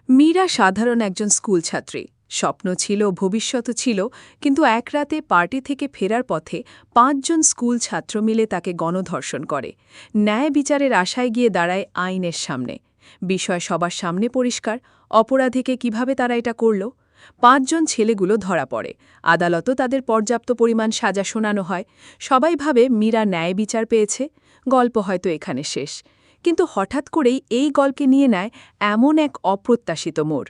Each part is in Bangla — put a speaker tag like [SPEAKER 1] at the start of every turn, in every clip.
[SPEAKER 1] মীরা সাধারণ একজন স্কুল ছাত্রী। স্বপ্ন ছিল, ভবিষ্যৎ ছিল, কিন্তু এক রাতে পার্টি থেকে ফেরার পথে ৫ জন স্কুল ছাত্র মিলে তাকে গণধর্ষণ করে। ন্যায় বিচারের আশায় গিয়ে দাঁড়ায় আইনের সামনে। বিষয় সবার সামনে পরিষ্কার, অপরাধীকে কিভাবে তারা এটা করল। ৫ জন ছেলেগুলো ধরা পড়ে। আদালতও তাদের পর্যাপ্ত পরিমাণ সাজা শোনানো হয়। সবাই ভাবে মীরা ন্যায় বিচার পেয়েছে, গল্প হয়তো এখানে শেষ। কিন্তু হঠাৎ করেই এই গল্পকে নিয়ে নেয় এমন এক অপ্রত্যাশিত মোড়।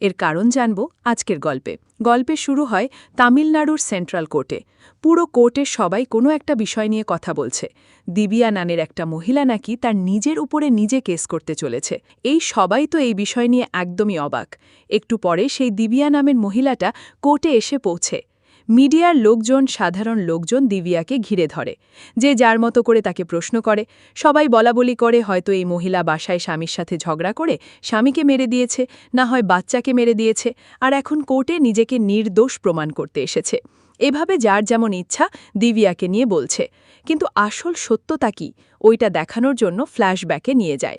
[SPEAKER 1] এর কারণ জানব আজকের গল্পে। গল্পে শুরু হয় তামিলনাড়ুর সেন্ট্রাল কোর্টে। পুরো কোর্টের সবাই কোনো একটা বিষয় নিয়ে কথা বলছে। দিবিয়া নামের একটা মহিলা নাকি তার নিজের উপরে নিজে কেস করতে চলেছে। এই সবাই তো এই বিষয় নিয়ে একদমই অবাক। একটু পরে সেই দিবিয়া নামের মহিলাটা কোর্টে এসে পৌঁছে। মিডিয়ার লোকজন, সাধারণ লোকজন দিবিয়াকে ঘিরে ধরে। যে যার মতো করে তাকে প্রশ্ন করে। সবাই বলাবলি করে হয়তো এই মহিলা বাসায় স্বামীর সাথে ঝগড়া করে স্বামীকে মেরে দিয়েছে, না হয় বাচ্চাকে মেরে দিয়েছে, আর এখন কোর্টে নিজেকে নির্দোষ প্রমাণ করতে এসেছে। এভাবে যার যেমন ইচ্ছা দিবিয়াকে নিয়ে বলছে। কিন্তু আসল সত্যতা কি, ওইটা দেখানোর জন্য ফ্ল্যাশব্যাকে নিয়ে যায়।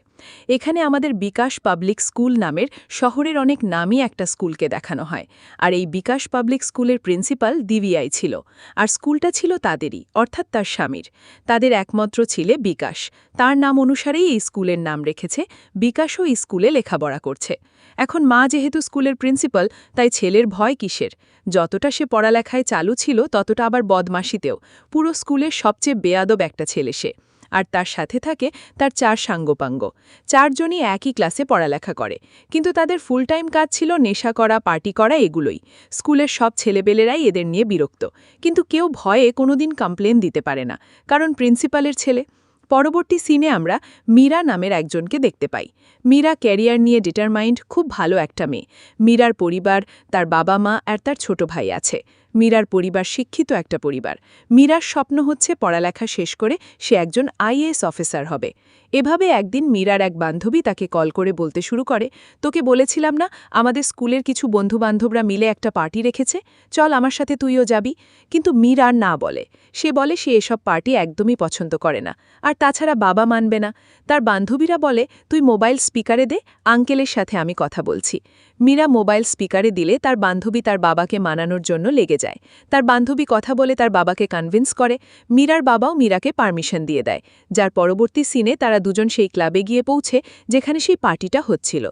[SPEAKER 1] এখানে আমাদের বিকাশ পাবলিক স্কুল নামের শহরের অনেক নামী একটা স্কুলকে দেখানো হয়। আর এই বিকাশ পাবলিক স্কুলের প্রিন্সিপাল দিবিয়াই ছিল। আর স্কুলটা ছিল তাদেরই, অর্থাৎ তার স্বামীর। তাদের একমাত্র ছেলে বিকাশ। তার নাম অনুসারেই এই স্কুলের নাম রেখেছে। বিকাশও এই স্কুলে লেখাপড়া করছে। এখন মা যেহেতু স্কুলের প্রিন্সিপাল, তাই ছেলের ভয় কিসের? যতটা সে পড়ালেখায় চালু ছিল ততটা আবার বদমাশিতেও। পুরো স্কুলের সবচেয়ে বেয়াদব একটা ছেলে সে। আর তার সাথে থাকে তার ৪ সাঙ্গপাঙ্গ। ৪ জনই একই ক্লাসে পড়ালেখা করে, কিন্তু তাদের ফুল টাইম কাজ ছিল নেশা করা, পার্টি করা, এগুলোই। স্কুলের সব ছেলেবেলেরাই এদের নিয়ে বিরক্ত, কিন্তু কেউ ভয়ে কোনোদিন কমপ্লেন দিতে পারে না, কারণ প্রিন্সিপালের ছেলে। পরবর্তী সিনে আমরা মীরা নামের একজনকে দেখতে পাই। মীরা ক্যারিয়ার নিয়ে ডিটারমাইন্ড, খুব ভালো একটা মেয়ে। মীরার পরিবার, তার বাবা মা আর তার ছোট ভাই আছে। মীরার পরিবার শিক্ষিত একটা পরিবার। মীরার স্বপ্ন হচ্ছে পড়ালেখা শেষ করে সে একজন আইএএস অফিসার হবে। এভাবে একদিন মীরার এক বান্ধবী তাকে কল করে বলতে শুরু করে, তোকে বলেছিলাম না আমাদের স্কুলের কিছু বন্ধুবান্ধবরা মিলে একটা পার্টি রেখেছে, চল আমার সাথে তুইও যাবি। কিন্তু মীরা না বলে। সে বলে সে এসব পার্টি একদমই পছন্দ করে না, আর তাছাড়া বাবা মানবে না। তার বান্ধবীরা বলে, তুই মোবাইল স্পিকারে দে, আঙ্কেলের সাথে আমি কথা বলছি। মীরা মোবাইল স্পিকারে দিলে তার বান্ধবী তার বাবাকে মানানোর জন্য লেগে যায়। তার বান্ধবী কথা বলে তার বাবাকে কনভিন্স করে। মীরার বাবাও মীরাকে পারমিশন দিয়ে দেয়। যার পরবর্তী সিনে তারা দুজন সেই ক্লাবে গিয়ে পৌঁছে যেখানে সেই পার্টিটা হচ্ছিল।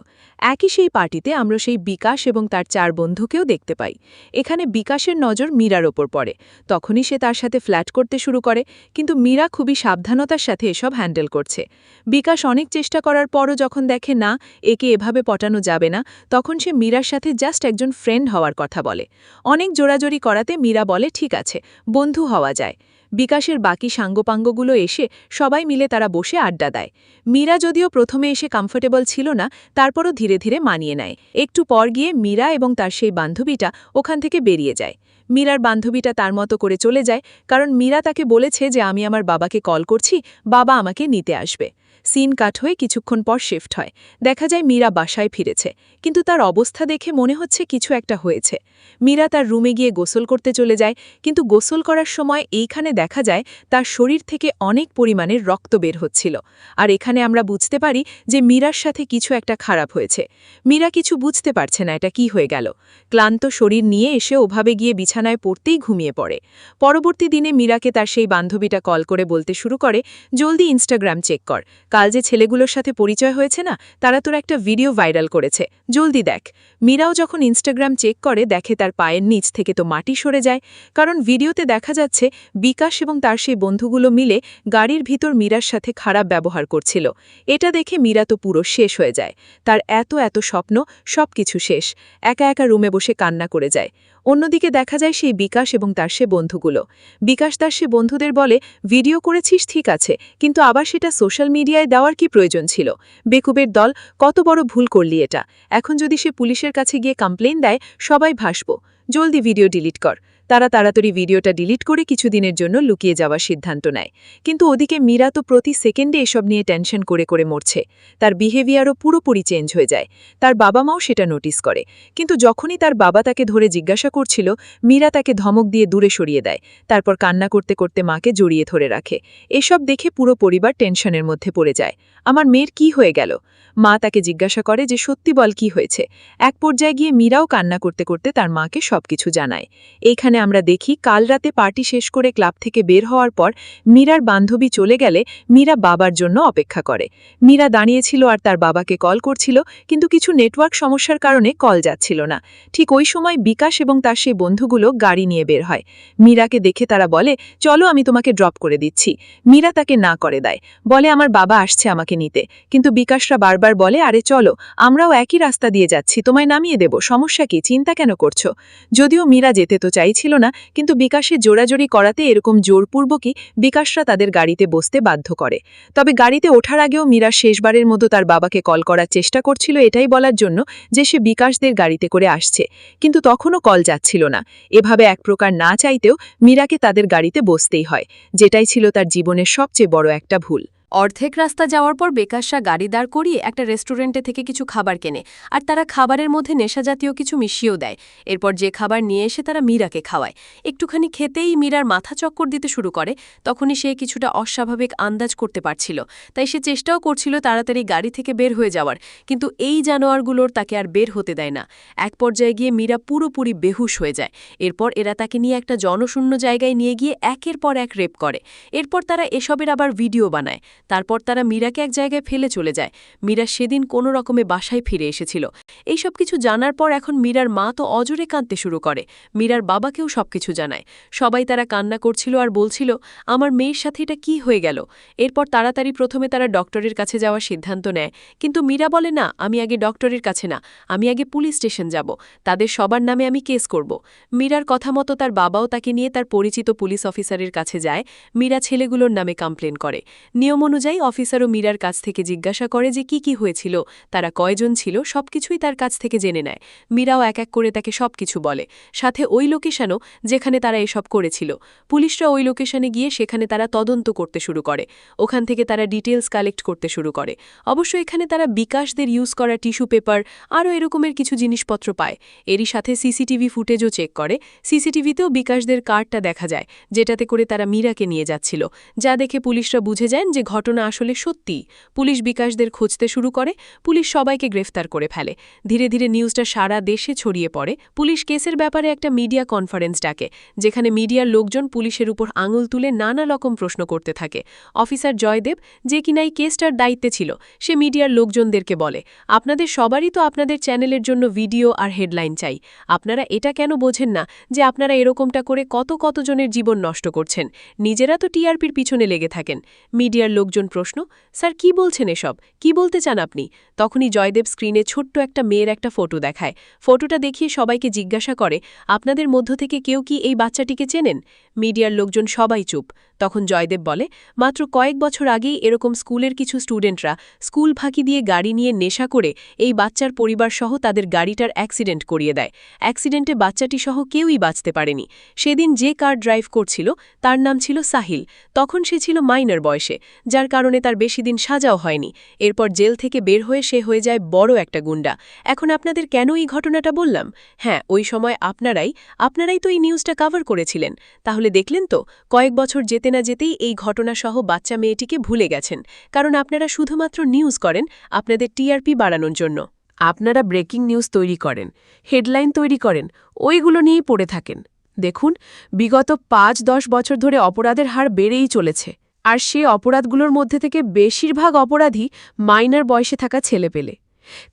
[SPEAKER 1] একই সেই পার্টিতে আমরা সেই বিকাশ এবং তার ৪ বন্ধুকেও দেখতে পাই। এখানে বিকাশের নজর মীরার ওপর পড়ে। তখনই সে তার সাথে ফ্ল্যাট করতে শুরু করে, কিন্তু মীরা খুবই সাবধানতার সাথে এসব হ্যান্ডেল করছে। বিকাশ অনেক চেষ্টা করার পরও যখন দেখে না, একে এভাবে পটানো যাবে না, তখন সে মীরার সাথে জাস্ট একজন ফ্রেন্ড হওয়ার কথা বলে। অনেক জোরাজোরি করাতে মীরা বলে ঠিক আছে, বন্ধু হওয়া যায়। বিকাশের বাকি সাঙ্গপাঙ্গগুলো এসে সবাই মিলে তারা বসে আড্ডা দেয়। মীরা যদিও প্রথমে এসে কমফোর্টেবল ছিল না, তারপরও ধীরে ধীরে মানিয়ে নেয়। একটু পর গিয়ে মীরা এবং তার সেই বান্ধবীটা ওখান থেকে বেরিয়ে যায়। মীরার বান্ধবীটা তার মতো করে চলে যায়, কারণ মীরা তাকে বলেছে যে আমি আমার বাবাকে কল করছি, বাবা আমাকে নিতে আসবে। সিন কাট হয়ে কিছুক্ষণ পর শিফট হয়। দেখা যায় মীরা বাসায় ফিরেছে, কিন্তু তার অবস্থা দেখে মনে হচ্ছে কিছু একটা হয়েছে। মীরা তার রুমে গিয়ে গোসল করতে চলে যায়, কিন্তু গোসল করার সময় এইখানে দেখা যায় তার শরীর থেকে অনেক পরিমাণের রক্ত বের হচ্ছিল। আর এখানে আমরা বুঝতে পারি যে মীরার সাথে কিছু একটা খারাপ হয়েছে। মীরা কিছু বুঝতে পারছে না এটা কি হয়ে গেল। ক্লান্ত শরীর নিয়ে এসে ওভাবে গিয়ে বিছানায় পড়তেই ঘুমিয়ে পড়ে। পরবর্তী দিনে মীরাকে তার সেই বান্ধবীটা কল করে বলতে শুরু করে, জলদি ইনস্টাগ্রাম চেক কর, কাল যে ছেলেগুলোর সাথে পরিচয় হয়েছে না, তারা তোর একটা ভিডিও ভাইরাল করেছে, জলদি দেখ। মীরাও যখন ইনস্টাগ্রাম চেক করে দেখে তার পায়ের নিচ থেকে তো মাটি সরে যায়, কারণ ভিডিওতে দেখা যাচ্ছে বিকাশ এবং তার সেই বন্ধুগুলো মিলে গাড়ির ভিতর মীরার সাথে খারাপ ব্যবহার করছিল। এটা দেখে মীরা তো পুরো শেষ হয়ে যায়। তার এত এত স্বপ্ন, সব কিছু শেষ। একা একা রুমে বসে কান্না করে যায়। অন্যদিকে দেখা যায় সেই বিকাশ এবং তার সে বন্ধুগুলো। বিকাশ তার সে বন্ধুদের বলে, ভিডিও করেছিস ঠিক আছে, কিন্তু আবার সেটা সোশ্যাল মিডিয়ায় দেওয়ার কি প্রয়োজন ছিল? বেকুবের দল, কত বড় ভুল করলি এটা। এখন যদি সে পুলিশের কাছে গিয়ে কমপ্লেইন দেয়, সবাই ভাসব। জলদি ভিডিও ডিলিট কর। তারা তাড়াতাড়ি ভিডিওটা ডিলিট করে কিছুদিনের জন্য লুকিয়ে যাওয়ার সিদ্ধান্ত নেয়। কিন্তু ওদিকে মীরা তো প্রতি সেকেন্ডে এসব নিয়ে টেনশন করে করে মরছে। তার বিহেভিয়ারও পুরোপুরি চেঞ্জ হয়ে যায়। তার বাবা মাও সেটা নোটিস করে, কিন্তু যখনই তার বাবা তাকে ধরে জিজ্ঞাসা করছিল, মীরা তাকে ধমক দিয়ে দূরে সরিয়ে দেয়। তারপর কান্না করতে করতে মাকে জড়িয়ে ধরে রাখে। এসব দেখে পুরো পরিবার টেনশনের মধ্যে পড়ে যায়। আমার মেয়ের কি হয়ে গেল? মা তাকে জিজ্ঞাসা করে যে সত্যি বল কি হয়েছে। এক পর্যায়ে গিয়ে মীরাও কান্না করতে করতে তার মাকে সবকিছু জানায়। এইখানে আমরা দেখি কাল রাতে পার্টি শেষ করে ক্লাব থেকে বের হওয়ার পর মীরার বান্ধবী চলে গেলে মীরা বাবার জন্য অপেক্ষা করে। মীরা দাঁড়িয়েছিল আর তার বাবাকে কল করছিল, কিন্তু কিছু নেটওয়ার্ক সমস্যার কারণে কল যাচ্ছিল না। ঠিক ওই সময় বিকাশ এবং তার সেই বন্ধুগুলো গাড়ি নিয়ে বের হয়। মীরাকে দেখে তারা বলে, চলো আমি তোমাকে ড্রপ করে দিচ্ছি। মীরা তাকে না করে দেয়, বলে আমার বাবা আসছে আমাকে নিতে। কিন্তু বিকাশরা বারবার বলে, আরে চলো, আমরাও একই রাস্তা দিয়ে যাচ্ছি, তোমায় নামিয়ে দেব, সমস্যা কি, চিন্তা কেন করছো? যদিও মীরা যেতে তো চাইছিল না, কিন্তু বিকাশে জোরাজোরি করাতে এরকম জোরপূর্বকই বিকাশরা তাদের গাড়িতে বসতে বাধ্য করে। তবে গাড়িতে ওঠার আগেও মীরা শেষবারের মতো তার বাবাকে কল করার চেষ্টা করছিল এটাই বলার জন্য যে সে বিকাশদের গাড়িতে করে আসছে, কিন্তু তখনও কল যাচ্ছিল না। এভাবে এক প্রকার না চাইতেও মীরাকে তাদের গাড়িতে বসতেই হয়, যেটাই ছিল তার জীবনের সবচেয়ে বড় একটা ভুল।
[SPEAKER 2] অর্ধেক রাস্তা যাওয়ার পর বেকাররা গাড়ি দাঁড় করিয়ে একটা রেস্টুরেন্টে থেকে কিছু খাবার কেনে, আর তারা খাবারের মধ্যে নেশাজাতীয় কিছু মিশিয়েও দেয়। এরপর যে খাবার নিয়ে এসে তারা মীরাকে খাওয়ায়। একটুখানি খেতেই মীরার মাথা চক্কর দিতে শুরু করে। তখনই সে কিছুটা অস্বাভাবিক আন্দাজ করতে পারছিল, তাই সে চেষ্টাও করছিল তাড়াতাড়ি গাড়ি থেকে বের হয়ে যাওয়ার, কিন্তু এই জানোয়ারগুলোর তাকে আর বের হতে দেয় না। এক পর্যায়ে গিয়ে মীরা পুরোপুরি বেহুশ হয়ে যায়। এরপর এরা তাকে নিয়ে একটা জনশূন্য জায়গায় নিয়ে গিয়ে একের পর এক রেপ করে। এরপর তারা এসবের আবার ভিডিও বানায়। তারপর তারা মীরাকে এক জায়গায় ফেলে চলে যায়। মীরা সেদিন কোনো রকমে বাসায় ফিরে এসেছিল। এইসব কিছু জানার পর এখন মীরার মা তো অজরে কাঁদতে শুরু করে। মীরার বাবাকেও সবকিছু জানায়। সবাই তারা কান্না করছিল আর বলছিল, আমার মেয়ের সাথে এটা কি হয়ে গেল? এরপর তাড়াতাড়ি প্রথমে তারা ডক্টরের কাছে যাওয়ার সিদ্ধান্ত নেয়, কিন্তু মীরা বলে, না, আমি আগে ডক্টরের কাছে না, আমি আগে পুলিশ স্টেশন যাব, তাদের সবার নামে আমি কেস করব। মীরার কথা মতো তার বাবাও তাকে নিয়ে তার পরিচিত পুলিশ অফিসারের কাছে যায়। মীরা ছেলেগুলোর নামে কমপ্লেন করে। নিয়ম অনুযায়ী অফিসারও মীরার কাছ থেকে জিজ্ঞাসা করে যে কি হয়েছিল, তারা কয়জন ছিল, সবকিছুই তার কাছ থেকে জেনে নেয়। মীরাও এক এক করে তাকে সবকিছু বলে, সাথে ওই লোকেশনও যেখানে তারা এসব করেছিল। পুলিশরা ওই লোকেশনে গিয়ে সেখানে তারা তদন্ত করতে শুরু করে। ওখান থেকে তারা ডিটেলস কালেক্ট করতে শুরু করে। অবশ্য এখানে তারা বিকাশদের ইউজ করা টিস্যু পেপার আরও এরকমের কিছু জিনিসপত্র পায়। এরই সাথে সিসিটিভি ফুটেজও চেক করে। সিসিটিভিতেও বিকাশদের কার্ডটা দেখা যায়, যেটাতে করে তারা মীরাকে নিয়ে যাচ্ছিল, যা দেখে পুলিশরা বুঝে যান যে ঘটনা আসলে সত্যি। পুলিশ বিকাশদের খুঁজতে শুরু করে। পুলিশ সবাইকে গ্রেফতার করে ফেলে। ধীরে ধীরে নিউজটা সারা দেশে ছড়িয়ে পড়ে। পুলিশ কেসের ব্যাপারে একটা মিডিয়া কনফারেন্স ডাকে, যেখানে মিডিয়ার লোকজন পুলিশের উপর আঙুল তুলে নানা রকম প্রশ্ন করতে থাকে। অফিসার জয়দেব, যে কিনা এই কেসটার দায়িত্বে ছিল, সে মিডিয়ার লোকজনদেরকে বলে, আপনাদের সবারই তো আপনাদের চ্যানেলের জন্য ভিডিও আর হেডলাইন চাই। আপনারা এটা কেন বোঝেন না যে আপনারা এরকমটা করে কতজনের জীবন নষ্ট করছেন? নিজেরা তো টিআরপির পিছনে লেগে থাকেন। মিডিয়ার লোকজন প্রশ্ন, স্যার কি বলছেন এসব, কি বলতে চান আপনি? তখনই জয়দেব স্ক্রিনে ছোট্ট একটা মেয়ের একটা ফটো দেখায়। ফটোটা দেখিয়ে সবাইকে জিজ্ঞাসা করে, আপনাদের মধ্য থেকে কেউ কি এই বাচ্চাটিকে চেনেন? মিডিয়ার লোকজন সবাই চুপ। তখন জয়দেব বলে, মাত্র কয়েক বছর আগেই এরকম স্কুলের কিছু স্টুডেন্টরা স্কুল ফাঁকি দিয়ে গাড়ি নিয়ে নেশা করে এই বাচ্চার পরিবারসহ তাদের গাড়িটার অ্যাক্সিডেন্ট করিয়ে দেয়। অ্যাক্সিডেন্টে বাচ্চাটি সহ কেউই বাঁচতে পারেনি। সেদিন যে কার ড্রাইভ করছিল তার নাম ছিল সাহিল। তখন সে ছিল মাইনর বয়সে, যার কারণে তার বেশি দিন সাজাও হয়নি। এরপর জেল থেকে বের হয়ে সে হয়ে যায় বড় একটা গুন্ডা। এখন আপনাদের কেন এই ঘটনাটা বললাম? হ্যাঁ, ওই সময় আপনারাই তো এই নিউজটা কভার করেছিলেন। তাহলে দেখলেন তো, কয়েক বছর যেতে না যেতেই এই ঘটনাসহ বাচ্চা মেয়েটিকে ভুলে গেছেন, কারণ আপনারা শুধুমাত্র নিউজ করেন আপনাদের টিআরপি বাড়ানোর জন্য। আপনারা ব্রেকিং নিউজ তৈরি করেন, হেডলাইন তৈরি করেন, ওইগুলো নিয়েই পড়ে থাকেন। দেখুন, বিগত ৫-১০ বছর ধরে অপরাধের হার বেড়েই চলেছে, আর সে অপরাধগুলোর মধ্যে থেকে বেশিরভাগ অপরাধী মাইনর বয়সে থাকা ছেলেপেলে।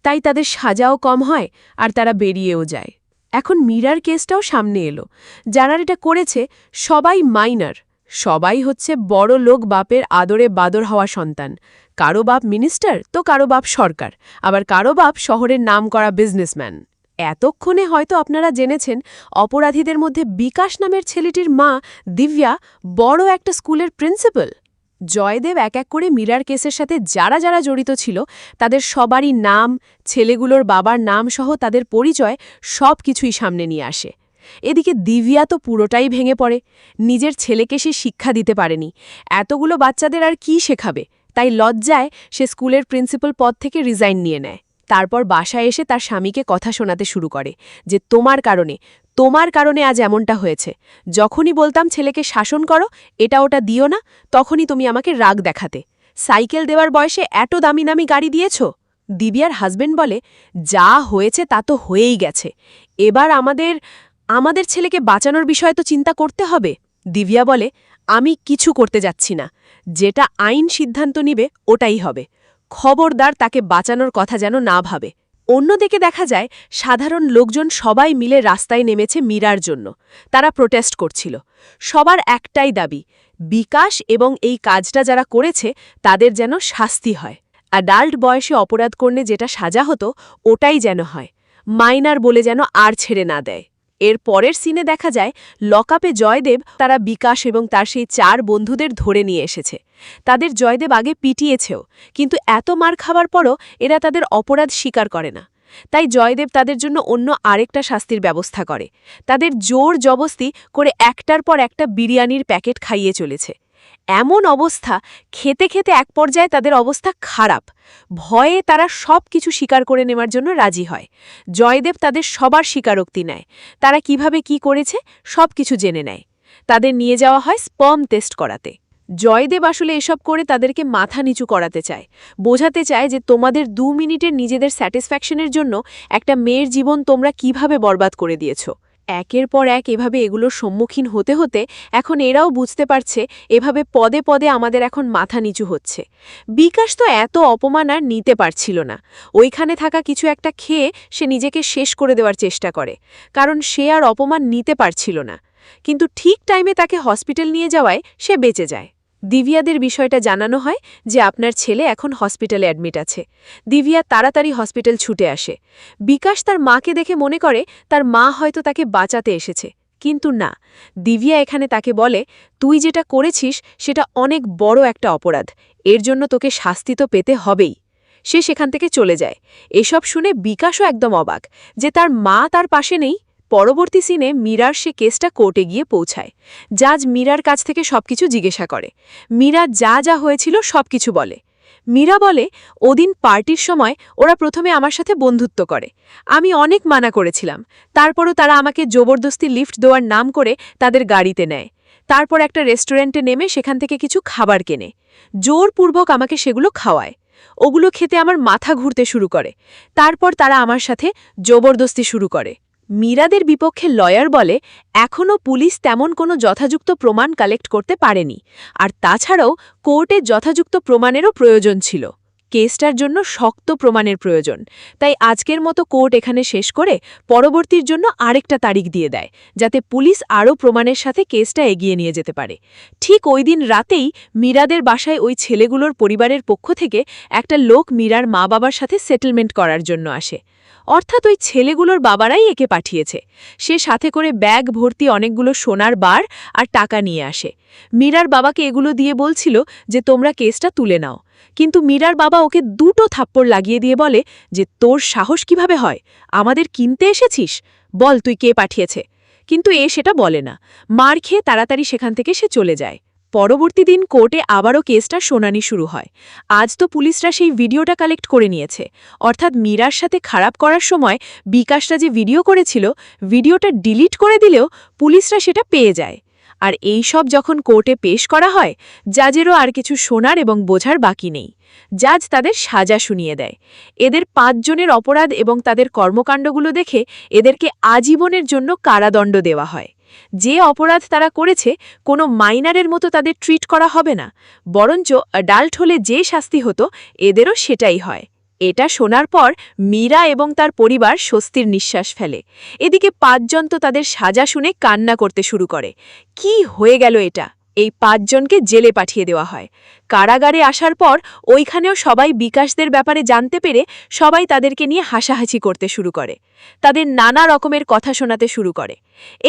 [SPEAKER 2] তাই তাদের সাজাও কম হয় আর তারা বেরিয়েও যায়। এখন মীরার কেসটাও সামনে এলো। যারা এটা করেছে সবাই মাইনর, সবাই হচ্ছে বড় লোক বাপের আদরে বাদর হওয়া সন্তান। কারো বাপ মিনিস্টার, তো কারো বাপ সরকার, আবার কারো বাপ শহরের নামকরা বিজনেসম্যান। এতক্ষণে হয়তো আপনারা জেনেছেন অপরাধীদের মধ্যে বিকাশ নামের ছেলেটির মা দিব্যা বড় একটা স্কুলের প্রিন্সিপাল। জয়দেব এক এক করে মীরার কেসের সাথে যারা যারা জড়িত ছিল তাদের সবারই নাম, ছেলেগুলোর বাবার নাম সহ তাদের পরিচয় সব কিছুই সামনে নিয়ে আসে। এদিকে দিব্যা তো পুরোটাই ভেঙে পড়ে। নিজের ছেলেকে সে শিক্ষা দিতে পারেনি, এতগুলো বাচ্চাদের আর কি শেখাবে? তাই লজ্জায় সে স্কুলের প্রিন্সিপাল পদ থেকে রিজাইন নিয়ে নেয়। তারপর বাসায় এসে তার স্বামীকে কথা শোনাতে শুরু করে যে তোমার কারণে আজ এমনটা হয়েছে। যখনই বলতাম ছেলেকে শাসন করো, এটা ওটা দিও না, তখনই তুমি আমাকে রাগ দেখাতে। সাইকেল দেওয়ার বয়সে এত দামি দামি গাড়ি দিয়েছ? দিব্যার হাজবেন্ড বলে, যা হয়েছে তা তো হয়েই গেছে, এবার আমাদের ছেলেকে বাঁচানোর বিষয়ে তো চিন্তা করতে হবে। দিব্যা বলে, আমি কিছু করতে যাচ্ছি না, যেটা আইন সিদ্ধান্ত নিবে ওটাই হবে, খবরদার তাকে বাঁচানোর কথা যেন না ভাবে। অন্যদিকে দেখা যায় সাধারণ লোকজন সবাই মিলে রাস্তায় নেমেছে মীরার জন্য। তারা প্রোটেস্ট করছিল। সবার একটাই দাবি, বিকাশ এবং এই কাজটা যারা করেছে তাদের যেন শাস্তি হয়। অ্যাডাল্ট বয়সে অপরাধ করলে যেটা সাজা হতো ওটাই যেন হয়, মাইনার বলে যেন আর ছেড়ে না দেয়। এর পরের সিনে দেখা যায় লকআপে জয়দেব তারা বিকাশ এবং তার সেই 4 বন্ধুদের ধরে নিয়ে এসেছে। তাদের জয়দেব আগে পিটিয়েছেও, কিন্তু এত মার খাবার পরও এরা তাদের অপরাধ স্বীকার করে না। তাই জয়দেব তাদের জন্য অন্য আরেকটা শাস্তির ব্যবস্থা করে। তাদের জোর জবস্তি করে একটার পর একটা বিরিয়ানির প্যাকেট খাইয়ে চলেছে। এমন অবস্থা, খেতে খেতে এক পর্যায়ে তাদের অবস্থা খারাপ। ভয়ে তারা সব কিছু স্বীকার করে নেওয়ার জন্য রাজি হয়। জয়দেব তাদের সবার স্বীকারোক্তি নেয়। তারা কিভাবে কি করেছে সব কিছু জেনে নেয়। তাদের নিয়ে যাওয়া হয় স্পার্ম টেস্ট করাতে। জয়দেব আসলে এসব করে তাদেরকে মাথা নিচু করাতে চায়, বোঝাতে চায় যে তোমাদের 2 মিনিটের নিজেদের স্যাটিসফ্যাকশনের জন্য একটা মেয়ের জীবন তোমরা কিভাবে বরবাদ করে দিয়েছ। একের পর এক এভাবে এগুলোর সম্মুখীন হতে হতে এখন এরাও বুঝতে পারছে এভাবে পদে পদে আমাদের এখন মাথা নিচু হচ্ছে। বিকাশ তো এত অপমান আর নিতে পারছিল না। ওইখানে থাকা কিছু একটা খেয়ে সে নিজেকে শেষ করে দেওয়ার চেষ্টা করে, কারণ সে আর অপমান নিতে পারছিল না। কিন্তু ঠিক টাইমে তাকে হসপিটাল নিয়ে যাওয়ায় সে বেঁচে যায়। দিব্যাদের বিষয়টা জানানো হয় যে আপনার ছেলে এখন হসপিটালে অ্যাডমিট আছে। দিব্যা তাড়াতাড়ি হসপিটাল ছুটে আসে। বিকাশ তার মাকে দেখে মনে করে তার মা হয়তো তাকে বাঁচাতে এসেছে, কিন্তু না। দিব্যা এখানে তাকে বলে, তুই যেটা করেছিস সেটা অনেক বড় একটা অপরাধ, এর জন্য তোকে শাস্তি তো পেতে হবেই। সে সেখান থেকে চলে যায়। এসব শুনে বিকাশও একদম অবাক যে তার মা তার পাশে নেই। পরবর্তী সিনে মীরার সে কেসটা কোর্টে গিয়ে পৌঁছায়। জাজ মীরার কাছ থেকে সবকিছু জিজ্ঞাসা করে। মীরা যা যা হয়েছিল সবকিছু বলে। মীরা বলে, ওদিন পার্টির সময় ওরা প্রথমে আমার সাথে বন্ধুত্ব করে। আমি অনেক মানা করেছিলাম, তারপরও তারা আমাকে জবরদস্তি লিফট দেওয়ার নাম করে তাদের গাড়িতে নেয়। তারপর একটা রেস্টুরেন্টে নেমে সেখান থেকে কিছু খাবার কেনে, জোরপূর্বক আমাকে সেগুলো খাওয়ায়। ওগুলো খেতে আমার মাথা ঘুরতে শুরু করে। তারপর তারা আমার সাথে জবরদস্তি শুরু করে। মীরাদের বিপক্ষে লয়ার বলে, এখনও পুলিশ তেমন কোনো যথাযুক্ত প্রমাণ কালেক্ট করতে পারেনি, আর তাছাড়াও কোর্টে যথাযুক্ত প্রমাণেরও প্রয়োজন ছিল। কেসটার জন্য শক্ত প্রমাণের প্রয়োজন। তাই আজকের মতো কোর্ট এখানে শেষ করে পরবর্তীর জন্য আরেকটা তারিখ দিয়ে দেয়, যাতে পুলিশ আরও প্রমাণের সাথে কেসটা এগিয়ে নিয়ে যেতে পারে। ঠিক ওই দিন রাতেই মীরাদের বাসায় ওই ছেলেগুলোর পরিবারের পক্ষ থেকে একটা লোক মীরার মা বাবার সাথে সেটেলমেন্ট করার জন্য আসে। অর্থাৎ ওই ছেলেগুলোর বাবারাই একে পাঠিয়েছে। সে সাথে করে ব্যাগ ভর্তি অনেকগুলো সোনার বার আর টাকা নিয়ে আসে। মীরার বাবাকে এগুলো দিয়ে বলছিল যে তোমরা কেসটা তুলে নাও, কিন্তু মীরার বাবা ওকে 2টো থাপ্পড় লাগিয়ে দিয়ে বলে যে তোর সাহস কিভাবে হয়, আমাদের কিনতে এসেছিস, বল তুই কে পাঠিয়েছে। কিন্তু এ সেটা বলে না। মার খেয়ে তাড়াতাড়ি সেখান থেকে সে চলে যায়। পরবর্তী দিন কোর্টে আবারও কেসটা শুনানি শুরু হয়। আজ তো পুলিশরা সেই ভিডিওটা কালেক্ট করে নিয়েছে। অর্থাৎ মীরার সাথে খারাপ করার সময় বিকাশরা যে ভিডিও করেছিল, ভিডিওটা ডিলিট করে দিলেও পুলিশরা সেটা পেয়ে যায়। আর এই সব যখন কোর্টে পেশ করা হয়, জাজেরও আর কিছু শোনার এবং বোঝার বাকি নেই। জাজ তাদের সাজা শুনিয়ে দেয়। এদের 5 জনের অপরাধ এবং তাদের কর্মকাণ্ডগুলো দেখে এদেরকে আজীবনের জন্য কারাদণ্ড দেওয়া হয়। যে অপরাধ তারা করেছে কোনো মাইনারের মতো তাদের ট্রিট করা হবে না, বরঞ্চ অ্যাডাল্ট হলে যে শাস্তি হতো এদেরও সেটাই হয়। এটা শোনার পর মীরা এবং তার পরিবার স্বস্তির নিঃশ্বাস ফেলে। এদিকে 5 জন তো তাদের সাজা শুনে কান্না করতে শুরু করে। কি হয়ে গেল এটা? এই 5 জনকে জেলে পাঠিয়ে দেওয়া হয়। কারাগারে আসার পর ওইখানেও সবাই বিকাশদের ব্যাপারে জানতে পেরে সবাই তাদেরকে নিয়ে হাসাহাসি করতে শুরু করে। তাদের নানা রকমের কথা শোনাতে শুরু করে।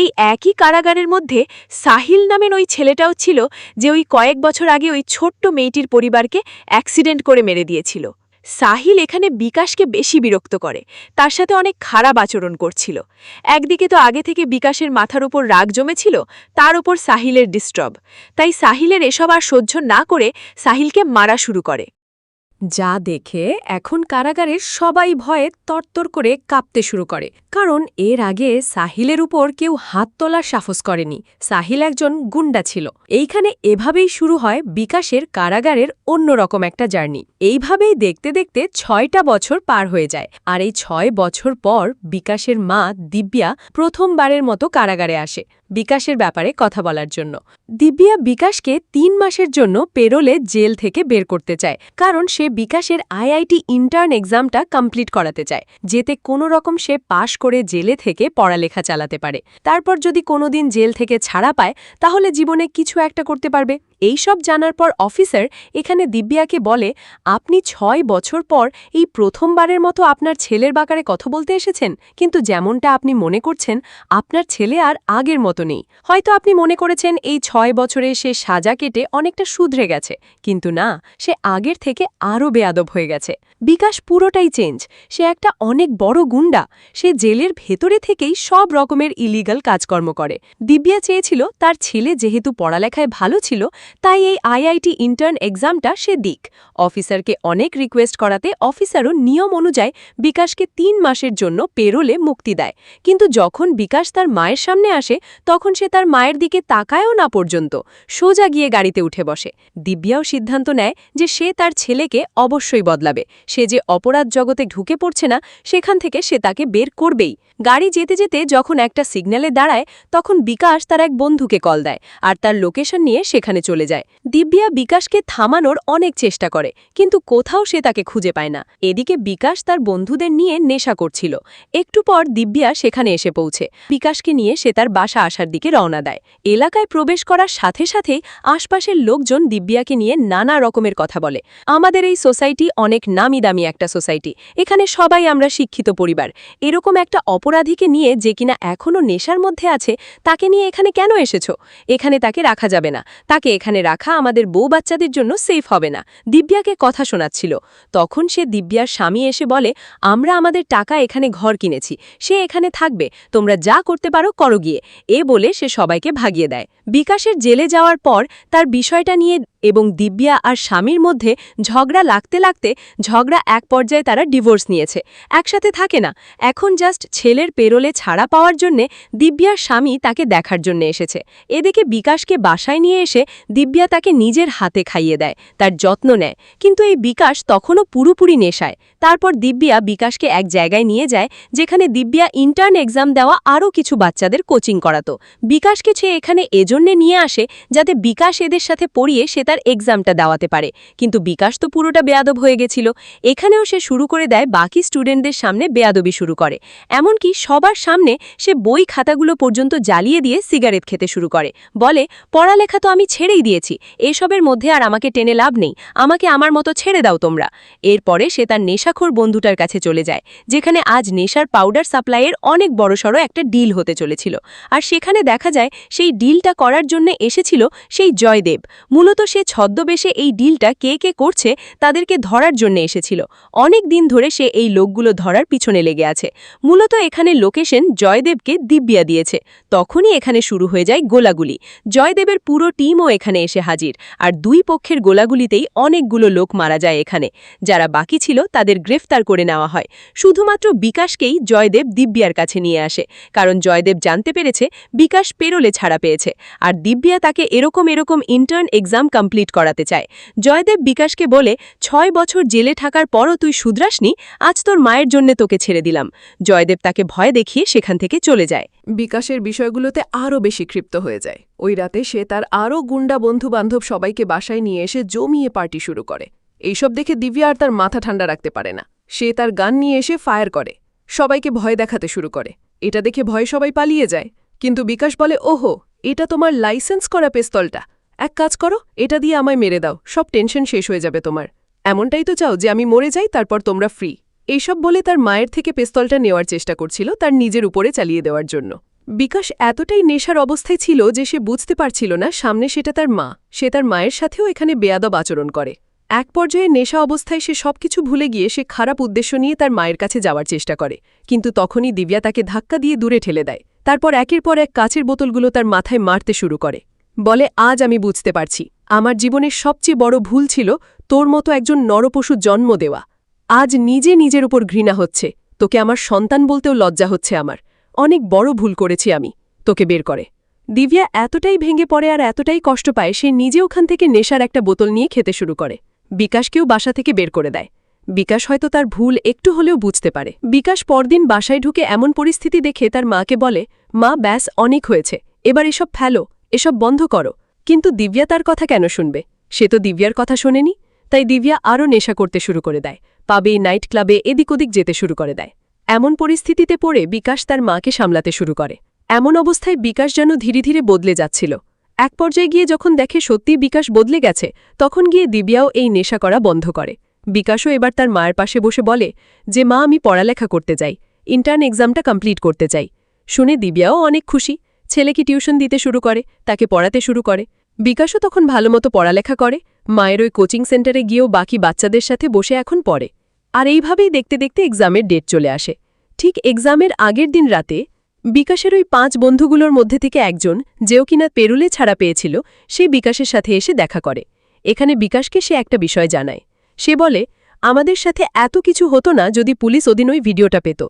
[SPEAKER 2] এই একই কারাগারের মধ্যে সাহিল নামের ওই ছেলেটাও ছিল, যে ওই কয়েক বছর আগে ওই ছোট্ট মেয়েটির পরিবারকে অ্যাক্সিডেন্ট করে মেরে দিয়েছিল। সাহিল এখানে বিকাশকে বেশি বিরক্ত করে, তার সাথে অনেক খারাপ আচরণ করছিল। একদিকে তো আগে থেকে বিকাশের মাথার উপর রাগ জমেছিল, তার উপর সাহিলের ডিস্টার্ব। তাই সাহিলের এসব আর সহ্য না করে সাহিলকে মারা শুরু করে। যা দেখে এখন কারাগারের সবাই ভয়ে তরতর করে কাঁপতে শুরু করে, কারণ এর আগে সাহিলের উপর কেউ হাত তোলার সাহস করেনি। সাহিল একজন গুন্ডা ছিল। এইখানে এভাবেই শুরু হয় বিকাশের কারাগারের অন্যরকম একটা জার্নি। এইভাবেই দেখতে দেখতে ৬টা বছর পার হয়ে যায়, আর এই ৬ বছর পর বিকাশের মা দিব্যা প্রথমবারের মতো কারাগারে আসে বিকাশের ব্যাপারে কথা বলার জন্য। দিব্যা বিকাশকে ৩ মাসের জন্য পেরোলে জেল থেকে বের করতে চায়, কারণ সে বিকাশের আইআইটি ইন্টার্ন এক্সামটা কমপ্লিট করাতে চায়, যেতে কোনো রকম সে পাশ করে জেলে থেকে পড়ালেখা চালাতে পারে। তারপর যদি কোনোদিন জেল থেকে ছাড়া পায় তাহলে জীবনে কিছু একটা করতে পারবে। এই সব জানার পর অফিসার এখানে দিব্যাকে বলে, আপনি ৬ বছর পর এই প্রথমবারের মতো আপনার ছেলের ব্যাপারে কথা বলতে এসেছেন, কিন্তু যেমনটা আপনি মনে করছেন আপনার ছেলে আর আগের মতো নেই। হয়তো আপনি মনে করেছেন এই ৬ বছরে সে সাজা কেটে অনেকটা শুধরে গেছে, কিন্তু না, সে আগের থেকে আরও বেয়াদব হয়ে গেছে। বিকাশ পুরোটাই চেঞ্জ। সে একটা অনেক বড় গুন্ডা। সে জেলের ভেতরে থেকেই সব রকমের ইলিগাল কাজকর্ম করে। দিব্যা চেয়েছিল তার ছেলে যেহেতু পড়ালেখায় ভালো ছিল, তাই এই আইআইটি ইন্টার্ন এক্সামটা সে দিক। অফিসারকে অনেক রিকোয়েস্ট করাতে অফিসারও নিয়ম অনুযায়ী বিকাশকে ৩ মাসের জন্য পেরোলে মুক্তি দেয়। কিন্তু যখন বিকাশ তার মায়ের সামনে আসে তখন সে তার মায়ের দিকে তাকায়ও না পর্যন্ত, সোজা গিয়ে গাড়িতে উঠে বসে। দিব্যাও সিদ্ধান্ত নেয় যে সে তার ছেলেকে অবশ্যই বদলাবে। সে যে অপরাধ জগতে ঢুকে পড়ছে না, সেখান থেকে সে তাকে বের করবেই। গাড়ি যেতে যেতে যখন একটা সিগন্যালে দাঁড়ায় তখন বিকাশ তার এক বন্ধুকে কল দেয় আর তার লোকেশন নিয়ে সেখানে চলে যায়। দিব্যা বিকাশকে থামানোর অনেক চেষ্টা করে, কিন্তু কোথাও সে তাকে খুঁজে পায় না। এদিকে বিকাশ তার বন্ধুদের নিয়ে নেশা করছিল। একটু পর দিব্যা সেখানে এসে পৌঁছে। বিকাশকে নিয়ে সে তার বাসা আসার দিকে রওনা দেয়। এলাকায় প্রবেশ করার সাথে সাথেই আশপাশের লোকজন দিব্যাকে নিয়ে নানা রকমের কথা বলে। আমাদের এই সোসাইটি অনেক নামি দামি একটা সোসাইটি, এখানে সবাই আমরা শিক্ষিত পরিবার। এরকম একটা অপরাধীকে নিয়ে যে কিনা এখনও নেশার মধ্যে আছে, তাকে নিয়ে এখানে কেন এসেছো? এখানে তাকে রাখা যাবে না। তাকে এখানে রাখা আমাদের বউ বাচ্চাদের জন্য সেফ হবে না। দিব্যাকে কথা শোনাচ্ছিল। তখন সে দিব্যার স্বামী এসে বলে, আমরা আমাদের টাকা এখানে ঘর কিনেছি, সে এখানে থাকবে, তোমরা যা করতে পারো করো গিয়ে। এ বলে সে সবাইকে ভাগিয়ে দেয়। বিকাশের জেলে যাওয়ার পর তার বিষয়টা নিয়ে এবং দিব্যা আর স্বামীর মধ্যে ঝগড়া লাগতে লাগতে ঝগড়া এক পর্যায়ে তারা ডিভোর্স নিয়েছে, একসাথে থাকে না। এখন জাস্ট ছেলের পেরোলে ছাড়া পাওয়ার জন্যে দিব্যার স্বামী তাকে দেখার জন্য এসেছে। এদিকে বিকাশকে বাসায় নিয়ে এসে দিব্যা তাকে নিজের হাতে খাইয়ে দেয়, তার যত্ন নেয়। কিন্তু এই বিকাশ তখনও পুরোপুরি নেশায়। তারপর দিব্যা বিকাশকে এক জায়গায় নিয়ে যায় যেখানে দিব্যা ইন্টার্ন এক্সাম দেওয়া আরও কিছু বাচ্চাদের কোচিং করাতো। বিকাশকে সে এখানে এজন্যে নিয়ে আসে যাতে বিকাশ এদের সাথে পড়িয়ে সে তার এক্সামটা দেওয়াতে পারে। কিন্তু বিকাশ তো পুরোটা বেয়াদব হয়ে গেছিল। এখানেও সে শুরু করে দেয় বাকি স্টুডেন্টদের সামনে বেয়াদবি শুরু করে। এমনকি সবার সামনে সে বই খাতাগুলো পর্যন্ত জ্বালিয়ে দিয়ে সিগারেট খেতে শুরু করে। বলে, পড়ালেখা তো আমি ছেড়েই দিয়েছি, এসবের মধ্যে আর আমাকে টেনে লাভ নেই, আমাকে আমার মতো ছেড়ে দাও তোমরা। এরপরে সে তার নেশাখোর বন্ধুটার কাছে চলে যায়, যেখানে আজ নেশার পাউডার সাপ্লাইয়ের অনেক বড়সড় একটা ডিল হতে চলেছিল। আর সেখানে দেখা যায় সেই ডিলটা করার জন্য এসেছিল সেই জয়দেব। মূলত সে ছদ্মবেশে এই ডিলটা কে কে করছে তাদেরকে ধরার জন্য এসেছিল। অনেক দিন ধরে সে এই লোকগুলো ধরার পিছনে লেগে আছে। মূলত এখানে লোকেশন জয়দেবকে দিব্যা দিয়েছে। তখনই এখানে শুরু হয়ে যায় গোলাগুলি। জয়দেবের পুরো টিমও এখানে এসে হাজির, আর দুই পক্ষের গোলাগুলিতেই অনেকগুলো লোক মারা যায় এখানে। যারা বাকি ছিল তাদের গ্রেফতার করে নেওয়া হয়। শুধুমাত্র বিকাশকেই জয়দেব দিব্যার কাছে নিয়ে আসে, কারণ জয়দেব জানতে পেরেছে বিকাশ পেরোলে ছাড়া পেয়েছে, আর দিব্যা তাকে এরকম ইন্টার্ন এক্সাম কমপ্লিট করাতে চায়। জয়দেব বিকাশকে বলে, ৬ বছর জেলে থাকার পরও তুই শুধরাসনি, আজ তোর মায়ের জন্য তোকে ছেড়ে দিলাম। জয়দেব তাকে ভয় দেখিয়ে সেখান থেকে চলে যায়।
[SPEAKER 1] বিকাশের বিষয়গুলোতে আরও বেশি ক্ষিপ্ত হয়ে যায়। ওই রাতে সে তার আরও গুন্ডা বন্ধু-বান্ধব সবাইকে বাসায় নিয়ে এসে জমিয়ে পার্টি শুরু করে। এইসব দেখে দিব্যা আর তার মাথা ঠান্ডা রাখতে পারে না। সে তার গান নিয়ে এসে ফায়ার করে, সবাইকে ভয় দেখাতে শুরু করে। এটা দেখে ভয়ে সবাই পালিয়ে যায়। কিন্তু বিকাশ বলে, ওহো, এটা তোমার লাইসেন্স করা পিস্তলটা, এক কাজ করো, এটা দিয়ে আমায় মেরে দাও, সব টেনশন শেষ হয়ে যাবে তোমার। এমনটাই তো চাও যে আমি মরে যাই, তারপর তোমরা ফ্রি। এইসব বলে তার মায়ের থেকে পিস্তলটা নেওয়ার চেষ্টা করছিল তার নিজের উপরে চালিয়ে দেওয়ার জন্য। বিকাশ এতটাই নেশার অবস্থায় ছিল যে সে বুঝতে পারছিল না সামনে সেটা তার মা। সে তার মায়ের সাথেও এখানে বেয়াদব আচরণ করে। এক পর্যায়ে নেশা অবস্থায় সে সবকিছু ভুলে গিয়ে সে খারাপ উদ্দেশ্য নিয়ে তার মায়ের কাছে যাওয়ার চেষ্টা করে, কিন্তু তখনই দিব্যা তাকে ধাক্কা দিয়ে দূরে ঠেলে দেয়। তারপর একের পর এক কাচের বোতলগুলো তার মাথায় মারতে শুরু করে।
[SPEAKER 2] বলে আজ আমি বুঝতে পারছি আমার জীবনের সবচেয়ে বড় ভুল ছিল তোর মতো একজন নরপশু জন্ম দেওয়া। আজ নিজে নিজের উপর ঘৃণা হচ্ছে, তোকে আমার সন্তান বলতেও লজ্জা হচ্ছে আমার। অনেক বড় ভুল করেছি আমি, তোকে বের করে। দিব্যা এতটাই ভেঙে পড়ে আর এতটাই কষ্ট পায় সে নিজে ওখান থেকে নেশার একটা বোতল নিয়ে খেতে শুরু করে। বিকাশকেও বাসা থেকে বের করে দেয়। বিকাশ হয়তো তার ভুল একটু হলেও বুঝতে পারে। বিকাশ পরদিন বাসায় ঢুকে এমন পরিস্থিতি দেখে তার মাকে বলে, মা ব্যাস অনেক হয়েছে, এবার এসব ফেলো, এসব বন্ধ করো। কিন্তু দিব্যা তার কথা কেন শুনবে? সে তো দিব্যার কথা শোনেনি। তাই দিব্যা আরও নেশা করতে শুরু করে দেয়, পাবে নাইট ক্লাবে এদিক ওদিক যেতে শুরু করে দেয়। এমন পরিস্থিতিতে পড়ে বিকাশ তার মাকে সামলাতে শুরু করে। এমন অবস্থায় বিকাশ যেন ধীরে ধীরে বদলে যাচ্ছিল। এক পর্যায়ে গিয়ে যখন দেখে সত্যিই বিকাশ বদলে গেছে, তখন গিয়ে দিব্যাও এই নেশা করা বন্ধ করে। বিকাশও এবার তার মায়ের পাশে বসে বলে যে মা আমি পড়ালেখা করতে চাই, ইন্টার্ন এক্সামটা কমপ্লিট করতে চাই। শুনে দিব্যাও অনেক খুশি, ছেলেকে টিউশন দিতে শুরু করে, তাকে পড়াতে শুরু করে। বিকাশও তখন ভালোমতো পড়ালেখা করে, মায়ের ওই কোচিং সেন্টারে গিয়েও বাকি বাচ্চাদের সাথে বসে এখন পড়ে। আর এইভাবেই দেখতে দেখতে এক্সামের ডেট চলে আসে। ঠিক এক্সামের আগের দিন রাতে বিকাশের ওই 5 বন্ধুগুলোর মধ্যে থেকে একজন, যেও কিনা পেরুলে ছাড়া পেয়েছিল, সে বিকাশের সাথে এসে দেখা করে। এখানে বিকাশকে সে একটা বিষয় জানায়। সে বলে, আমাদের সাথে এত কিছু হতো না যদি পুলিশ ওদিন ওই ভিডিওটা পেত।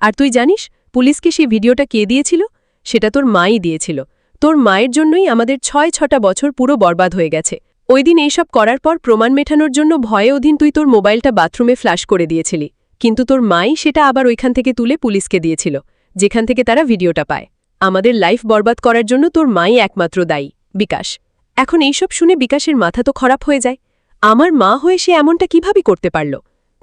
[SPEAKER 2] আর তুই জানিস পুলিশকে সেই ভিডিওটা কে দিয়েছিল? সেটা তোর মাই দিয়েছিল। তোর মায়ের জন্যই আমাদের 6-6টা বছর পুরো বরবাদ হয়ে গেছে। ওই দিন এইসব করার পর প্রমাণ মেটানোর জন্য ভয়ে ওদিন তুই তোর মোবাইলটা বাথরুমে ফ্ল্যাশ করে দিয়েছিলি, কিন্তু তোর মাই সেটা আবার ওইখান থেকে তুলে পুলিশকে দিয়েছিল, যেখান থেকে তারা ভিডিওটা পায়। আমাদের লাইফ বরবাদ করার জন্য তোর মাই একমাত্র দায়ী। বিকাশ এখন এইসব শুনে বিকাশের মাথা তো খারাপ হয়ে যায়। আমার মা হয়ে সে এমনটা কিভাবে করতে পারল?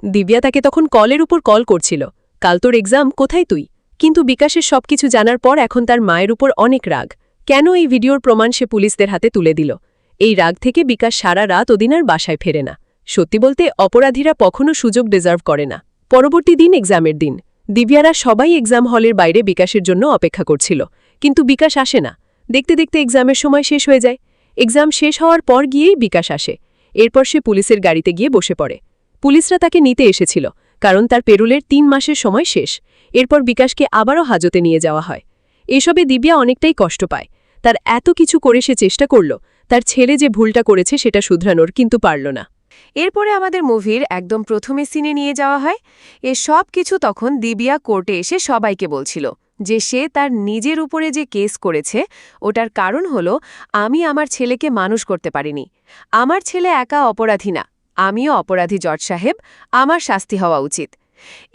[SPEAKER 2] দিব্যা তাকে তখন কলের উপর কল করছিল, কাল তোর এক্সাম, কোথায় তুই? কিন্তু বিকাশের সবকিছু জানার পর এখন তার মায়ের উপর অনেক রাগ। কেন এই ভিডিওর প্রমাণ সে পুলিশদের হাতে তুলে দিল? এই রাগ থেকে বিকাশ সারা রাত ওদিন আর বাসায় ফেরে না। সত্যি বলতে অপরাধীরা কখনো সুযোগ ডিজার্ভ করে না। পরবর্তী দিন এক্সামের দিন। দিব্যারা সবাই এক্সাম হলের বাইরে বিকাশের জন্য অপেক্ষা করছিল, কিন্তু বিকাশ আসে না। দেখতে দেখতে এক্সামের সময় শেষ হয়ে যায়। এক্সাম শেষ হওয়ার পর গিয়েই বিকাশ আসে। এরপর সে পুলিশের গাড়িতে গিয়ে বসে পড়ে। পুলিশরা তাকে নিতে এসেছিল, কারণ তার পেরুলের 3 মাসের সময় শেষ। এরপর বিকাশকে আবারও হাজতে নিয়ে যাওয়া হয়। এসবে দিব্যা অনেকটাই কষ্ট পায়। তার এত কিছু করে সে চেষ্টা করল তার ছেলে যে ভুলটা করেছে সেটা শুধরানোর, কিন্তু পারল না।
[SPEAKER 3] এরপরে আমাদের মুভির একদম প্রথমে সিনে নিয়ে যাওয়া হয়। এ সব কিছু তখন দিব্যা কোর্টে এসে সবাইকে বলছিল যে সে তার নিজের উপরে যে কেস করেছে ওটার কারণ হলো আমি আমার ছেলেকে মানুষ করতে পারিনি। আমার ছেলে একা অপরাধী না, আমিও অপরাধী জজ সাহেব, আমার শাস্তি হওয়া উচিত।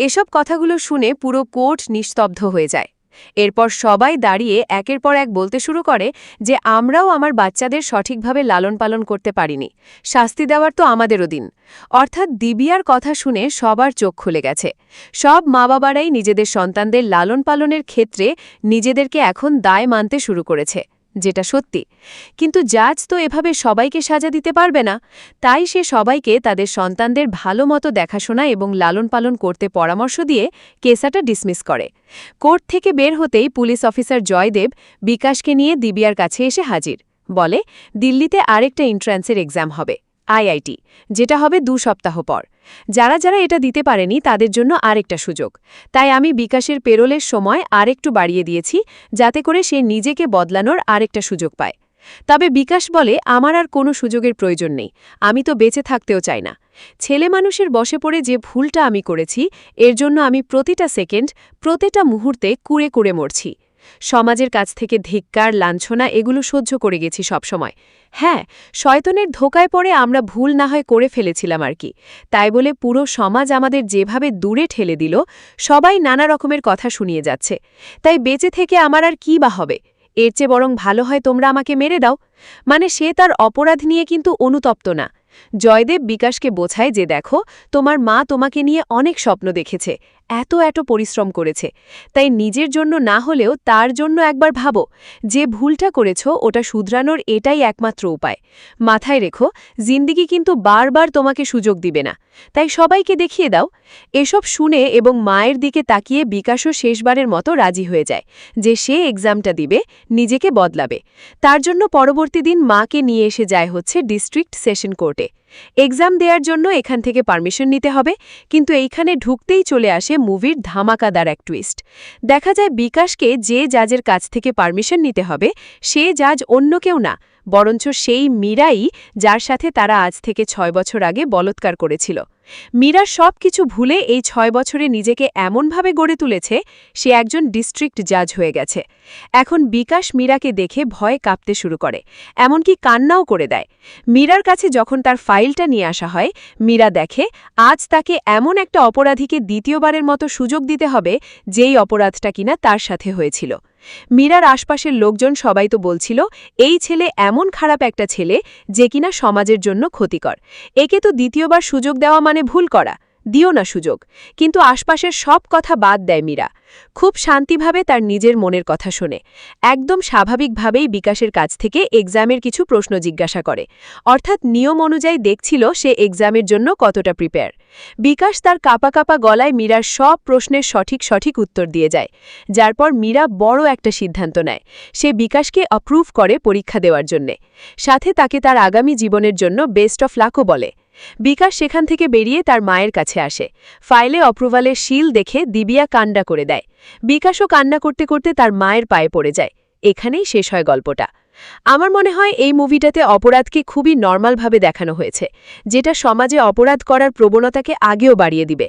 [SPEAKER 3] এসব কথাগুলো শুনে পুরো কোর্ট নিস্তব্ধ হয়ে যায়। এরপর সবাই দাঁড়িয়ে একের পর এক বলতে শুরু করে যে আমরাও আমার বাচ্চাদের সঠিকভাবে লালন পালন করতে পারিনি, শাস্তি দেওয়ার তো আমাদেরও দিন। অর্থাৎ দিব্যার কথা শুনে সবার চোখ খুলে গেছে। সব মা বাবারাই নিজেদের সন্তানদের লালন পালনের ক্ষেত্রে নিজেদেরকে এখন দায় মানতে শুরু করেছে, যেটা সত্যি। কিন্তু জাজ তো এভাবে সবাইকে সাজা দিতে পারবে না, তাই সে সবাইকে তাদের সন্তানদের ভালো মতো দেখাশোনা এবং লালন পালন করতে পরামর্শ দিয়ে কেসটা ডিসমিস করে। কোর্ট থেকে বের হতেই পুলিশ অফিসার জয়দেব বিকাশকে নিয়ে দিব্যার কাছে এসে হাজির। বলে, দিল্লিতে আরেকটা এন্ট্রান্সের এক্সাম হবে, আইআইটি, যেটা হবে 2 সপ্তাহ পর। যারা যারা এটা দিতে পারেনি তাদের জন্য আরেকটা সুযোগ। তাই আমি বিকাশের পেরোলের সময় আরেকটু বাড়িয়ে দিয়েছি, যাতে করে সে নিজেকে বদলানোর আরেকটা সুযোগ পায়। তবে বিকাশ বলে, আমার আর কোনো সুযোগের প্রয়োজন নেই, আমি তো বেঁচে থাকতেও চাই না। ছেলে মানুষের বশে পড়ে যে ভুলটা আমি করেছি, এর জন্য আমি প্রতিটা সেকেন্ড, প্রতিটা মুহূর্তে কুড়ে কুড়ে মরছি। সমাজের কাছ থেকে ধিক্কার, লাঞ্ছনা এগুলো সহ্য করে গেছি সবসময়। হ্যাঁ, শয়তানের ধোকায় পড়ে আমরা ভুল না হয় করে ফেলেছিলাম আর কি। তাই বলে পুরো সমাজ আমাদের যেভাবে দূরে ঠেলে দিল, সবাই নানা রকমের কথা শুনিয়ে যাচ্ছে। তাই বেঁচে থেকে আমার আর কী বা হবে? এর চেয়ে বরং ভালো হয় তোমরা আমাকে মেরে দাও। মানে সে তার অপরাধ নিয়ে কিন্তু অনুতপ্ত না। জয়দেব বিকাশকে বোঝায় যে দেখো, তোমার মা তোমাকে নিয়ে অনেক স্বপ্ন দেখেছে, এত এত পরিশ্রম করেছে, তাই নিজের জন্য না হলেও তার জন্য একবার ভাবো। যে ভুলটা করেছ ওটা শুধরানোর এটাই একমাত্র উপায়। মাথায় রেখো, জিন্দিগি কিন্তু বারবার তোমাকে সুযোগ দিবে না, তাই সবাইকে দেখিয়ে দাও। এসব শুনে এবং মায়ের দিকে তাকিয়ে বিকাশও শেষবারের মতো রাজি হয়ে যায় যে সে এক্সামটা দিবে, নিজেকে বদলাবে। তার জন্য পরবর্তী দিন মাকে নিয়ে এসে যায় হচ্ছে ডিস্ট্রিক্ট সেশন কোর্টে। এক্সাম দেওয়ার জন্য এখান থেকে পারমিশন নিতে হবে, কিন্তু এইখানে ঢুকতেই চলে আসে মুভির ধামাকাদার এক টুইস্ট। দেখা যায় বিকাশকে যে জাজের কাছ থেকে পারমিশন নিতে হবে, সে জাজ অন্য কেউ না, বরঞ্চ সেই মীরাই যার সাথে তারা আজ থেকে 6 বছর আগে বলৎকার করেছিল। মীরা সব কিছু ভুলে এই 6 বছরে নিজেকে এমনভাবে গড়ে তুলেছে সে একজন ডিস্ট্রিক্ট জাজ হয়ে গেছে। এখন বিকাশ মীরাকে দেখে ভয়ে কাঁপতে শুরু করে, এমনকি কান্নাও করে দেয়। মীরার কাছে যখন তার ফাইলটা নিয়ে আসা হয়, মীরা দেখে আজ তাকে এমন একটা অপরাধীকে দ্বিতীয়বারের মতো সুযোগ দিতে হবে যেই অপরাধটা কিনা তার সাথে হয়েছিল। মীরার আশপাশের লোকজন সবাই তো বলছিল এই ছেলে এমন খারাপ একটা ছেলে যে কিনা সমাজের জন্য ক্ষতিকর, একে তো দ্বিতীয়বার সুযোগ দেওয়া মানে ভুল করা, দিও না সুযোগ। কিন্তু আশপাশের সব কথা বাদ দেয় মীরা, খুব শান্তিভাবে তার নিজের মনের কথা শোনে। একদম স্বাভাবিকভাবেই বিকাশের কাছ থেকে এক্সামের কিছু প্রশ্ন জিজ্ঞাসা করে, অর্থাৎ নিয়ম অনুযায়ী দেখছিল সে এক্সামের জন্য কতটা প্রিপেয়ার। বিকাশ তার কাঁপা কাঁপা গলায় মীরার সব প্রশ্নের সঠিক উত্তর দিয়ে যায়, যার পর মীরা বড় একটা সিদ্ধান্ত নেয়। সে বিকাশকে অ্যাপ্রুভ করে পরীক্ষা দেওয়ার জন্যে, সাথে তাকে তার আগামী জীবনের জন্য বেস্ট অফ লাকও বলে। বিকাশ সেখান থেকে বেরিয়ে তার মায়ের কাছে আসে। ফাইলে অ্যাপ্রুভালের শিল দেখে দিবিয়া কান্না করে দেয়। বিকাশও কান্না করতে করতে তার মায়ের পায়ে পড়ে যায়। এখানেই শেষ হয় গল্পটা। আমার মনে হয় এই মুভিটাতে অপরাধকে খুবই নর্মালভাবে দেখানো হয়েছে, যেটা সমাজে অপরাধ করার প্রবণতাকে আগেও বাড়িয়ে দিবে।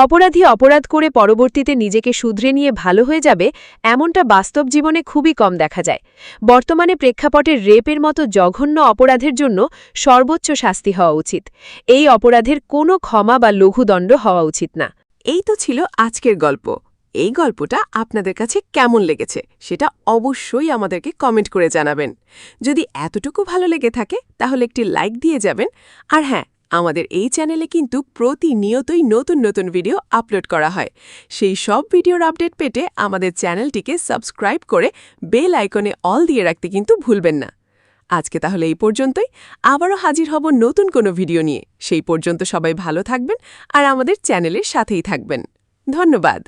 [SPEAKER 3] অপরাধী অপরাধ করে পরবর্তীতে নিজেকে শুধরে নিয়ে ভালো হয়ে যাবে, এমনটা বাস্তব জীবনে খুবই কম দেখা যায়। বর্তমানে প্রেক্ষাপটে রেপের মতো জঘন্য অপরাধের জন্য সর্বোচ্চ শাস্তি হওয়া উচিত। এই অপরাধের কোনো ক্ষমা বা লঘুদণ্ড হওয়া উচিত না।
[SPEAKER 1] এই তো ছিল আজকের গল্প। এই গল্পটা আপনাদের কাছে কেমন লেগেছে সেটা অবশ্যই আমাদেরকে কমেন্ট করে জানাবেন। যদি এতটুকু ভালো লেগে থাকে তাহলে একটি লাইক দিয়ে যাবেন। আর হ্যাঁ, আমাদের এই চ্যানেলে কিন্তু প্রতিনিয়তই নতুন নতুন ভিডিও আপলোড করা হয়। সেই সব ভিডিওর আপডেট পেতে আমাদের চ্যানেলটিকে সাবস্ক্রাইব করে বেল আইকনে অল দিয়ে রাখতে কিন্তু ভুলবেন না। আজকে তাহলে এই পর্যন্তই, আবারও হাজির হব নতুন কোনো ভিডিও নিয়ে। সেই পর্যন্ত সবাই ভালো থাকবেন আর আমাদের চ্যানেলের সাথেই থাকবেন। ধন্যবাদ।